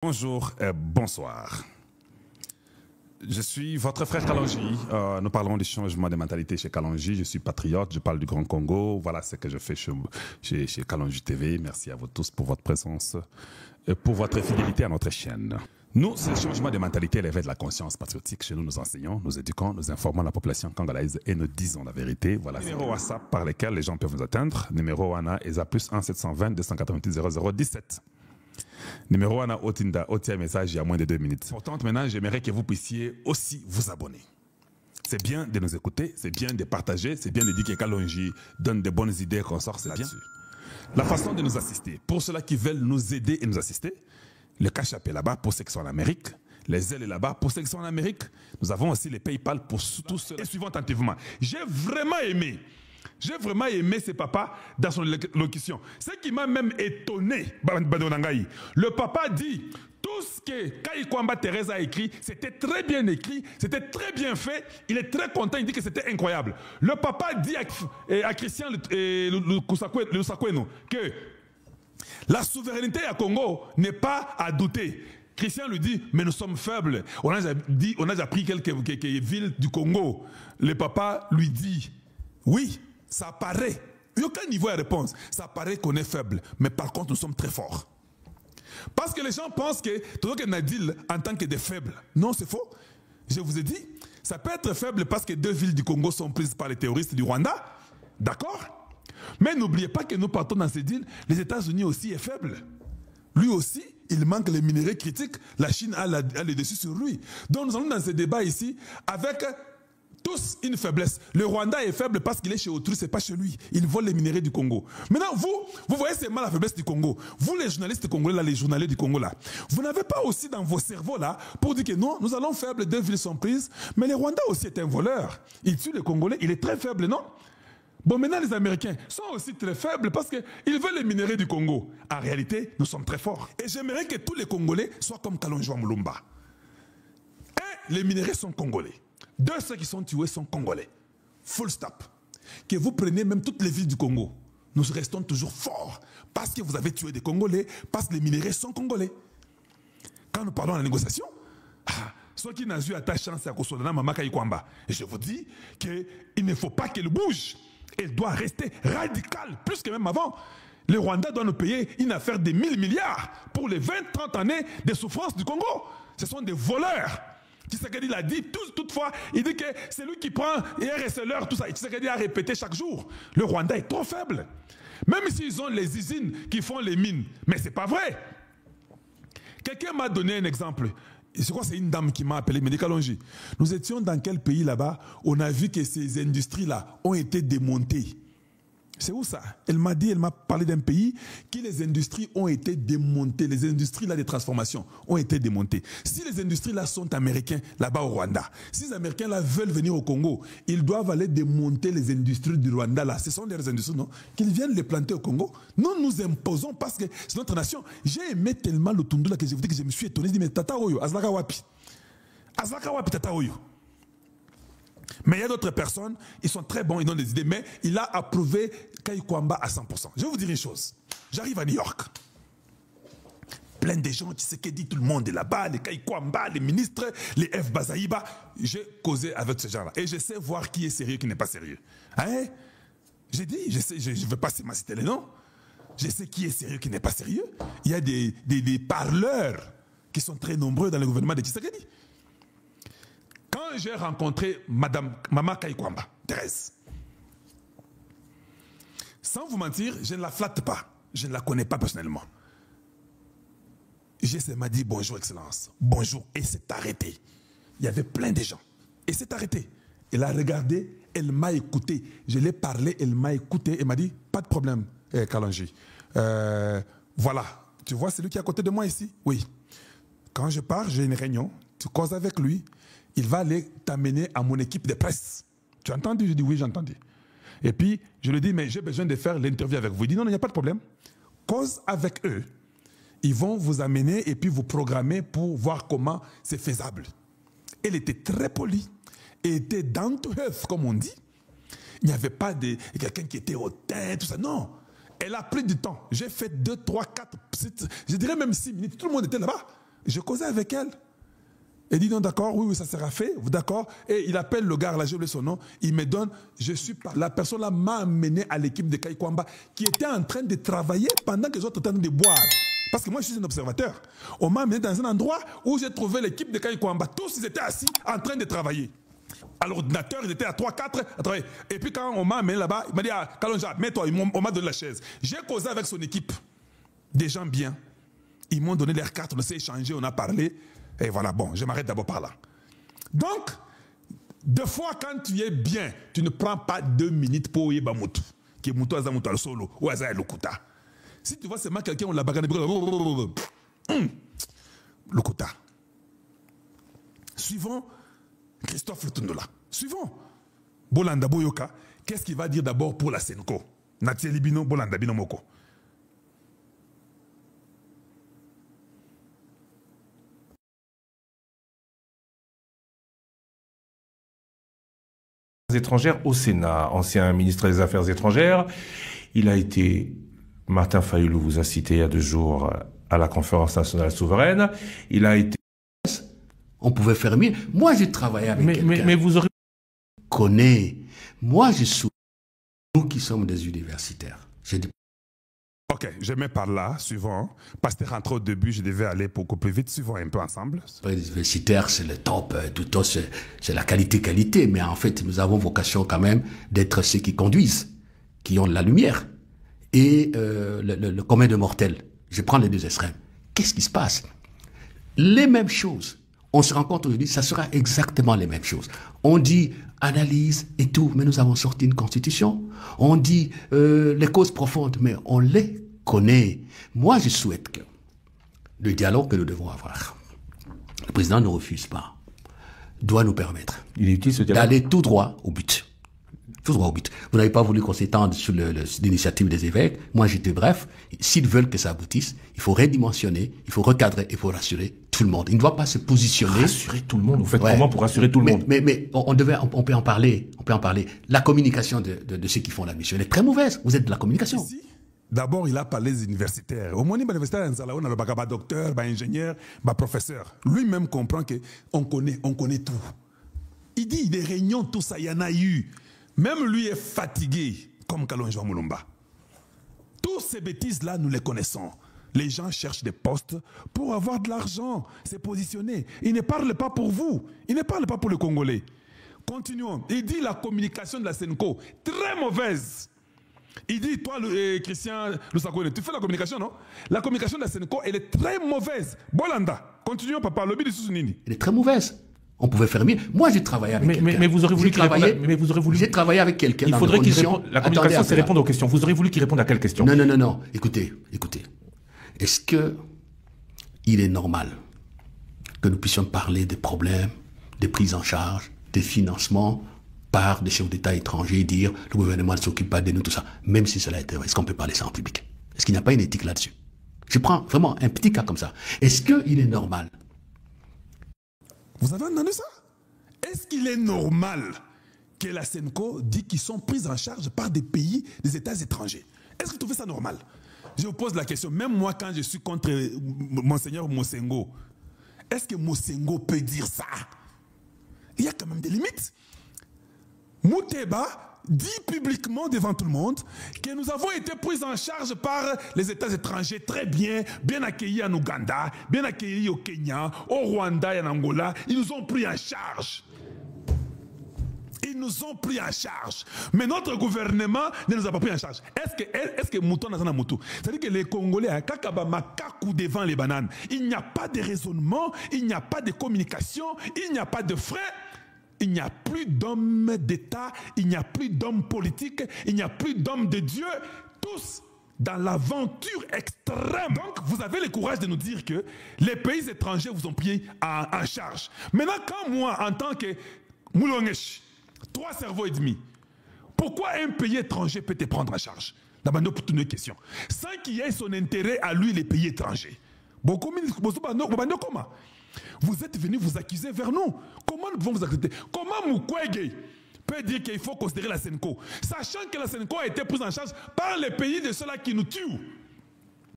Bonjour et bonsoir. Je suis votre frère Kalonji. Nous parlerons du changement de mentalité chez Kalonji. Je suis patriote, je parle du Grand Congo. Voilà ce que je fais chez Kalonji TV. Merci à vous tous pour votre présence et pour votre fidélité à notre chaîne. Nous, c'est le changement de mentalité, l'éveil de la conscience patriotique. Chez nous, nous enseignons, nous éduquons, nous informons la population congolaise et nous disons la vérité. Voilà. Numéro WhatsApp par lesquels les gens peuvent nous atteindre. Numéro ANA ESA plus 1 720 288 0017. Numéro 1 Otinda, Otia message il y a moins de 2 minutes. Pourtant, maintenant, j'aimerais que vous puissiez aussi vous abonner. C'est bien de nous écouter, c'est bien de partager, c'est bien de dire que Kalonji donne de bonnes idées qu'on sort, c'est bien. La façon de nous assister, pour ceux-là qui veulent nous aider et nous assister, le cash app est là-bas pour ceux qui sont en Amérique, les ailes est là-bas pour ceux qui sont en Amérique. Nous avons aussi les PayPal pour tous ceux. Et suivons attentivement. J'ai vraiment aimé ce papa dans son locution. Ce qui m'a même étonné, le papa dit, tout ce que Kai Kwamba Thérèse a écrit, c'était très bien écrit, c'était très bien fait, il est très content, il dit que c'était incroyable. Le papa dit à Christian Lusakweno que la souveraineté à Congo n'est pas à douter. Christian lui dit, mais nous sommes faibles. On a déjà pris quelques villes du Congo. Le papa lui dit, oui, ça paraît, il n'y a aucun niveau de réponse, ça paraît qu'on est faible, mais par contre nous sommes très forts. Parce que les gens pensent que tout ce qu'on a dit en tant que des faibles. Non, c'est faux. Je vous ai dit, ça peut être faible parce que 2 villes du Congo sont prises par les terroristes du Rwanda. D'accord? Mais n'oubliez pas que nous partons dans ces deals, les États-Unis aussi est faible. Lui aussi, il manque les minéraux critiques, la Chine a le dessus sur lui. Donc nous allons dans ce débat ici avec tous une faiblesse. Le Rwanda est faible parce qu'il est chez autrui, ce n'est pas chez lui. Il vole les minéraux du Congo. Maintenant, vous voyez seulement la faiblesse du Congo. Vous, les journalistes congolais, là, les journalistes du Congo, là, vous n'avez pas aussi dans vos cerveaux, là, pour dire que non, nous allons faibles, 2 villes sont prises, mais le Rwanda aussi est un voleur. Il tue les Congolais, il est très faible, non? Bon, maintenant, les Américains sont aussi très faibles parce qu'ils veulent les minéraux du Congo. En réalité, nous sommes très forts. Et j'aimerais que tous les Congolais soient comme Kalonji Mulumba. Et les minéraux sont congolais. 2 ceux qui sont tués sont congolais. Full stop. Que vous preniez même toutes les villes du Congo, nous restons toujours forts. Parce que vous avez tué des Congolais, parce que les minéraux sont congolais. Quand nous parlons de la négociation, ceux qui n'ont eu à ta chance à Kosodana Mama Kai Kwamba, je vous dis qu'il ne faut pas qu'elle bouge. Elle doit rester radicale, plus que même avant. Le Rwanda doit nous payer une affaire de 1000 milliards pour les 20-30 années de souffrance du Congo. Ce sont des voleurs. Tshisekedi l'a dit, toutefois, il dit que c'est lui qui prend et est receleur, tout ça. Tshisekedi a répété chaque jour. Le Rwanda est trop faible. Même s'ils ont les usines qui font les mines. Mais ce n'est pas vrai. Quelqu'un m'a donné un exemple. Je crois que c'est une dame qui m'a appelé, me dit Kalonji, nous étions dans quel pays là-bas? On a vu que ces industries-là ont été démontées. C'est où ça? Elle m'a parlé d'un pays qui les industries ont été démontées. Les industries là de transformation ont été démontées. Si les industries là sont américaines là-bas au Rwanda, si les Américains là veulent venir au Congo, ils doivent aller démonter les industries du Rwanda là. Ce sont des industries, non? Qu'ils viennent les planter au Congo. Nous nous imposons parce que c'est notre nation. J'ai aimé tellement le Tundu là que je vous dis que je me suis étonné. Je dis mais Tata Oyo, Azlaka Wapi. Azlaka Wapi Tata Oyo. Mais il y a d'autres personnes, ils sont très bons, ils donnent des idées, mais il a approuvé Kai Kwamba à 100%. Je vais vous dire une chose. J'arrive à New York. Plein de gens, Tshisekedi, tout le monde est là-bas, les Kai Kwamba, les ministres, les F. Bazaïba. J'ai causé avec ce genre-là. Et je sais voir qui est sérieux, qui n'est pas sérieux. Hein? J'ai dit, je ne veux pas citer les noms. Je sais qui est sérieux, qui n'est pas sérieux. Il y a des parleurs qui sont très nombreux dans le gouvernement de Tshisekedi. Quand j'ai rencontré Maman Kai Kwamba, Thérèse, sans vous mentir, je ne la flatte pas. Je ne la connais pas personnellement. Elle m'a dit bonjour excellence, bonjour, et s'est arrêtée. Il y avait plein de gens. Et s'est arrêtée. Elle a regardé, elle m'a écouté. Je l'ai parlé, elle m'a écouté. Elle m'a dit, pas de problème, Kalonji. Voilà, tu vois celui qui est à côté de moi ici? Oui. Quand je pars, j'ai une réunion, tu causes avec lui. Il va aller t'amener à mon équipe de presse. Tu as entendu? Je dis oui, j'ai entendu. Et puis, je lui dis, mais j'ai besoin de faire l'interview avec vous. Il dit, non, il n'y a pas de problème. Cause avec eux. Ils vont vous amener et puis vous programmer pour voir comment c'est faisable. Elle était très polie. Elle était down to earth, comme on dit. Il n'y avait pas de quelqu'un qui était hautain, tout ça. Non. Elle a pris du temps. J'ai fait 2, 3, 4, je dirais même 6 minutes. Tout le monde était là-bas. Je causais avec elle. Elle dit non, d'accord, oui, ça sera fait, d'accord. Et il appelle le gars, là, j'ai oublié son nom, il me donne, la personne là m'a amené à l'équipe de Kaikwamba qui était en train de travailler pendant que les autres étaient en train de boire. Parce que moi, je suis un observateur. On m'a amené dans un endroit où j'ai trouvé l'équipe de Kaikwamba. Tous, ils étaient assis en train de travailler. À l'ordinateur, ils étaient à 3, 4 à travailler. Et puis quand on m'a amené là-bas, il m'a dit, ah, Kalonja, mets-toi, on m'a donné la chaise. J'ai causé avec son équipe. Des gens bien. Ils m'ont donné leurs cartes, on s'est échangé, on a parlé. Et voilà, bon, je m'arrête d'abord par là. Donc, deux fois, quand tu es bien, tu ne prends pas 2 minutes pour y bamutu. Qui est moutou azamutu al solo, ou aza lokuta. Si tu vois seulement quelqu'un, on l'a bagane, lokuta. Suivons Christophe Lutundola. Suivons Bolanda Boyoka. Qu'est-ce qu'il va dire d'abord pour la Senko? Natie Libino, Bolanda Binomoko. Étrangères au Sénat, ancien ministre des Affaires étrangères. Il a été, Martin Fayulu vous a cité il y a 2 jours à la conférence nationale souveraine. Il a été... On pouvait faire mieux. Moi, j'ai travaillé avec quelqu'un. Mais vous aurez... Connais. Moi, je suis... Nous qui sommes des universitaires. Ok, je mets par là, suivant. Parce que rentré au début, je devais aller beaucoup plus vite. Suivons un peu ensemble. Les universitaires, c'est le top. Tout c'est la qualité. Mais en fait, nous avons vocation quand même d'être ceux qui conduisent, qui ont de la lumière. Et le commun de mortels. Je prends les 2 extrêmes. Qu'est-ce qui se passe? Les mêmes choses. On se rencontre aujourd'hui, ça sera exactement les mêmes choses. On dit analyse et tout, mais nous avons sorti une constitution. On dit les causes profondes, mais on les connaît. Moi, je souhaite que le dialogue que nous devons avoir, le président ne refuse pas, doit nous permettre d'aller tout droit au but. Tout droit au but. Vous n'avez pas voulu qu'on s'étende sur l'initiative des évêques. Moi, j'étais bref. S'ils veulent que ça aboutisse, il faut redimensionner, il faut recadrer, il faut rassurer tout le monde. Il ne doit pas se positionner. Rassurer tout le monde. Vous faites comment pour rassurer tout le monde? Mais on peut en parler. On peut en parler. La communication de ceux qui font la mission, elle est très mauvaise. Vous êtes de la communication. Ici, d'abord, il a parlé des universitaires. Au moins, les universitaires, on a le docteur, ingénieur, professeur. Lui-même comprend qu'on connaît tout. Il dit des réunions, tout ça, il y en a eu. Même lui est fatigué, comme Kalonji Mulumba. Tous ces bêtises-là, nous les connaissons. Les gens cherchent des postes pour avoir de l'argent, se positionner. Ils ne parlent pas pour vous. Ils ne parlent pas pour les Congolais. Continuons. Il dit la communication de la Senko, très mauvaise. Il dit, toi, Christian Lusakone, tu fais la communication, non? La communication de la Senko, elle est très mauvaise. Bolanda, continuons, papa. Le but de Sousunini. Elle est très mauvaise. On pouvait faire mieux. Moi, j'ai travaillé avec quelqu'un. Mais vous aurez voulu qu'il réponde. J'ai travaillé avec quelqu'un. Il faudrait qu'il réponde. La communication, c'est répondre aux questions. Vous aurez voulu qu'il réponde à quelle question? Non. Écoutez. Est-ce que il est normal que nous puissions parler des problèmes, des prises en charge, des financements par des chefs d'État étrangers et dire le gouvernement ne s'occupe pas de nous, tout ça, même si cela est vrai? Est-ce qu'on peut parler ça en public? Est-ce qu'il n'y a pas une éthique là-dessus? Je prends vraiment un petit cas comme ça. Est-ce qu'il est normal? Vous avez entendu ça? Est-ce qu'il est normal que la Senko dit qu'ils sont pris en charge par des pays, des États étrangers? Est-ce que vous trouvez ça normal? Je vous pose la question. Même moi, quand je suis contre Monseigneur Mosengo, est-ce que Mosengo peut dire ça? Il y a quand même des limites. Mouteba dit publiquement devant tout le monde que nous avons été pris en charge par les États étrangers très bien, bien accueillis en Ouganda, bien accueillis au Kenya, au Rwanda et en Angola. Ils nous ont pris en charge. Ils nous ont pris en charge. Mais notre gouvernement ne nous a pas pris en charge. Est-ce que Mouton n'a pas Mouton? C'est-à-dire que les Congolais, Kakabamakakou devant les bananes, il n'y a pas de raisonnement, il n'y a pas de communication, il n'y a pas de frais. Il n'y a plus d'hommes d'État, il n'y a plus d'hommes politiques, il n'y a plus d'hommes de Dieu, tous dans l'aventure extrême. Donc, vous avez le courage de nous dire que les pays étrangers vous ont pris en charge. Maintenant, quand moi, en tant que Moulongesh, 3 cerveaux et demi, pourquoi un pays étranger peut te prendre en charge? D'abord, pour toutes nos questions. Sans qu'il y ait son intérêt à lui, les pays étrangers. Vous êtes venus vous accuser vers nous. Comment nous pouvons vous accepter? Comment Mukwege peut dire qu'il faut considérer la Senko, sachant que la Senko a été prise en charge par les pays de ceux-là qui nous tuent?